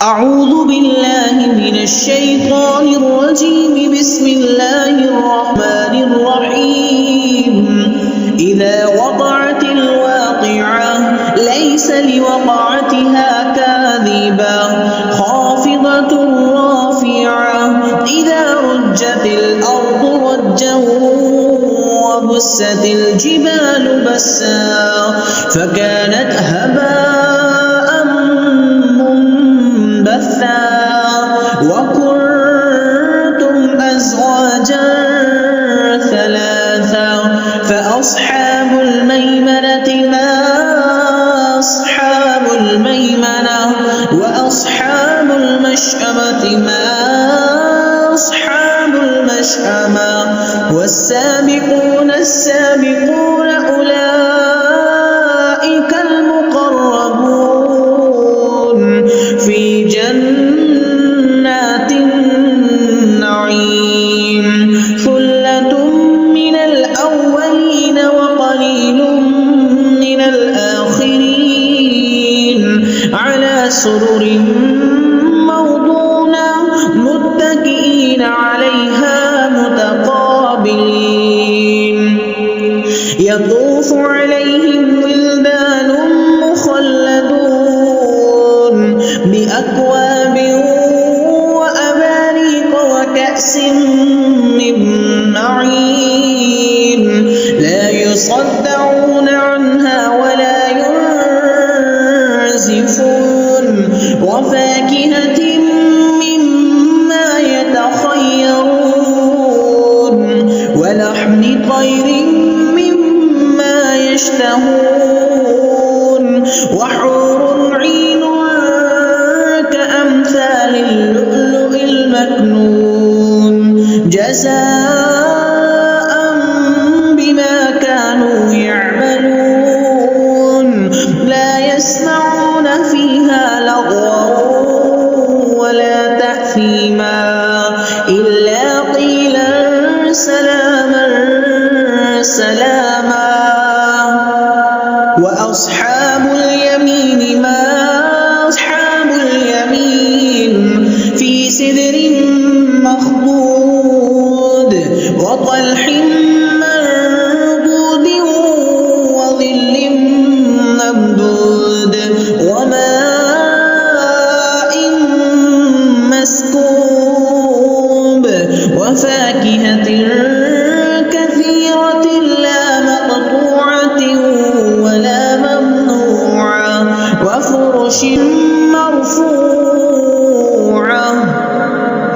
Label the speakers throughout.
Speaker 1: أعوذ بالله من الشيطان الرجيم. بسم الله الرحمن الرحيم. إذا وقعت الواقعة ليس لوقعتها كاذبة خافضة رافعة إذا رجت الأرض رجا وبست الجبال بسا فكانت هباء منبثا وكنتم أزواجا ثلاثا فأصحاب الميمنة ما أصحاب الميمنة وأصحاب المشأمة ما أصحاب المشأمة والسابقون السابقون أولئك المقربون في جنات النعيم. ثلة من الأولين وقليل من الآخرين على سرر موضونة متكئين عليها متقابلين. يطوف عليهم ولدان مخلدون بأكواب وأباريق وكأس من معين لا يصدعون عنها ولا ينزفون وفاكهة مما يتخيرون ولحم طير مما يشتهون وحور عين كأمثال اللؤلؤ المكنون جزاء بما كانوا يعملون. لا يسمعون فيها لغوا ولا تأثيما إلا قيلا سلاما سلاما. وأصحاب اليمين ما أصحاب اليمين في سدر مخضود وطلح منضود وظل ممدود وماء مسكوب وفاكهة كثيرة لا مقطوعة ولا ممنوعة وفرش مرفوعة.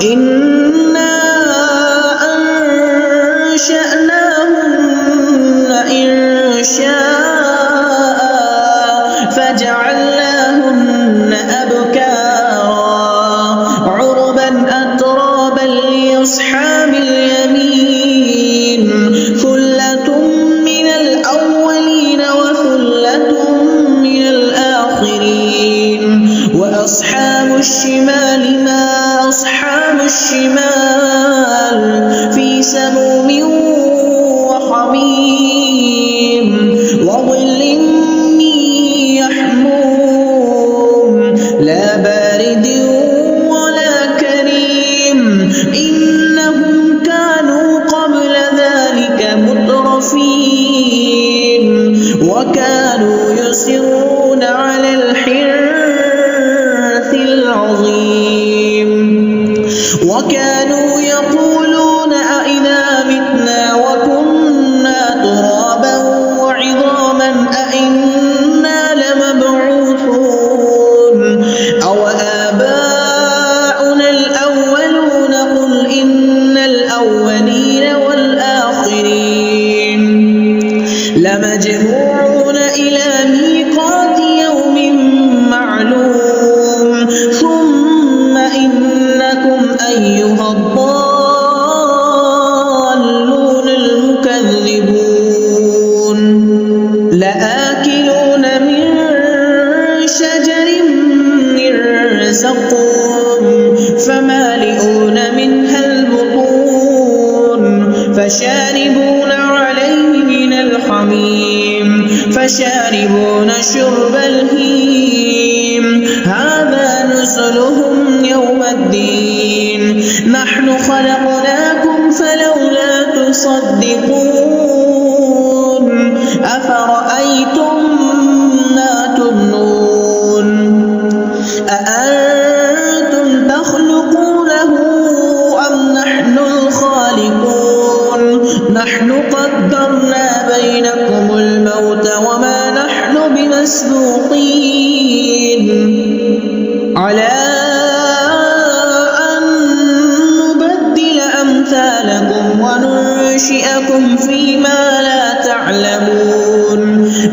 Speaker 1: إنا أنشأناهن إنشاء فجعلناهن أبكارا عربا أترابا لأصحاب اليمين. ثلة من الأولين وثلة من الآخرين. وأصحاب الشمال ما أصحاب الشمال في سموم وحميم وظل من يحموم لا بارد ولا كريم. إنهم كانوا قبل ذلك مترفين وكانوا يصرون على الحنث العظيم وكانوا يقولون أئذا متنا وكنا ترابا وعظاما أئنا لمبعوثون أو آباؤنا الأولون قل إن الأولين والآخرين لمجموعون إلى ميقات يوم معلوم. ثم إنكم أيها الضالون المكذبون لآكلون من شجر من زقوم فمالئون منها البطون فشاربون عليه من الحميم فشاربون شرب الهيم. هذا نزلهم وجزاؤهم يوم الدين نحن خلقناكم فلولا تصدقون أفرأيتم ما تمنون أأنتم تخلقونه أم نحن الخالقون نحن قدرنا بينكم الموت وما نحن بمسبوقين على أن نبدل أمثالكم وننشئكم فيما لا تعلمون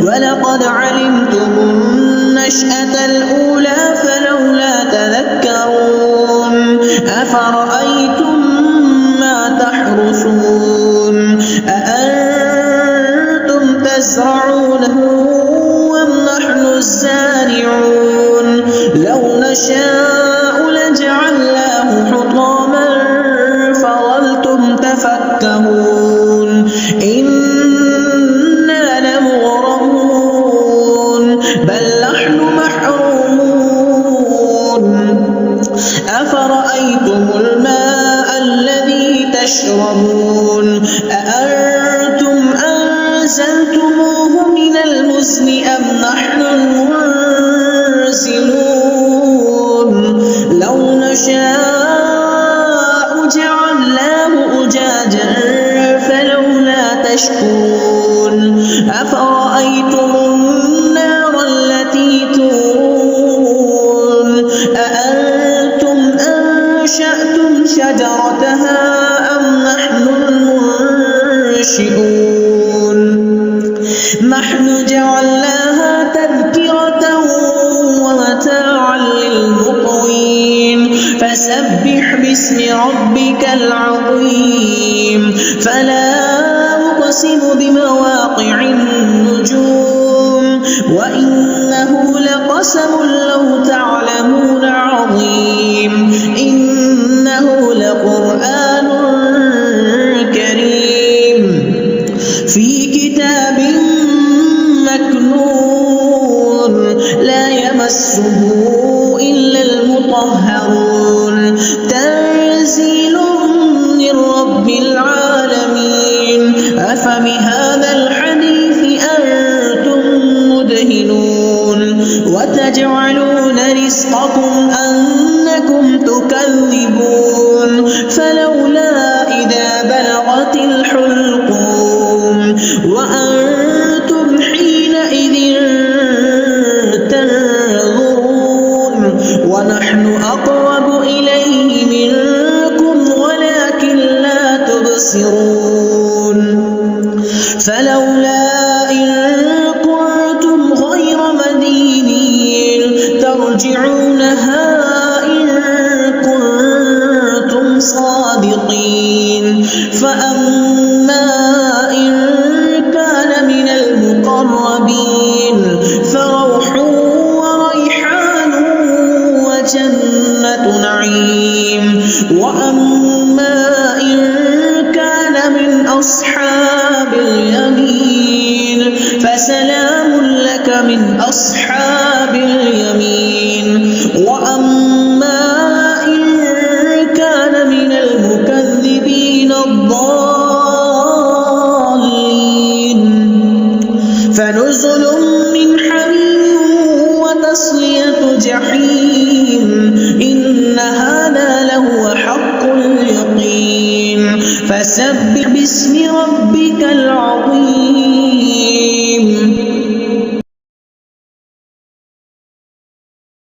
Speaker 1: ولقد علمتم النشأة الأولى فلولا تذكرون أفرأيتم ما تحرثون أأنتم تزرعونه أم نحن الزارعون لو نشاء لجعلناه حطاما فظلتم تفكهون إنا لمغرمون بل نحن محرومون أفرأيتم الماء الذي تشربون أأنتم أنزلتموه من المزن أم نحن المنزلون لو نشاء جعلناه أجاجا فلولا تشكرون أفرأيتم النار التي تورون أأنتم أنشأتم شجرتها أم نحن المنشئون نحن جعلناها تذكرة ومتاعا للمقوين فسبح باسم ربك العظيم فلا أقسم بمواقع النجوم وإنه لقسم لو تعلمون عظيم إنه لقرآن كريم في كتاب مكنون لا يمسه إلا المطهرون تنزيل من رب العالمين أفبهذا الحديث أنتم مدهنون وتجعلون رزقكم أنكم تكذبون فلولا إذا بلغت الحلقوم وأنتم حينئذ تنظرون ونحن أقرب إليه منكم ولكن لا تبصرون فلولا إن كنتم غير مدينين ترجعونها إن كنتم صادقين فأما إن كان من المقربين فروح وريحان وجنة نعيم وأما إن كان من أصحاب اليمين فسلام لك من أصحاب اليمين وأما إن كان من المكذبين الضالين فنزل من حميم وتصلية جحيم إن هذا لهو حق اليقين فسبح باسم ربك العظيم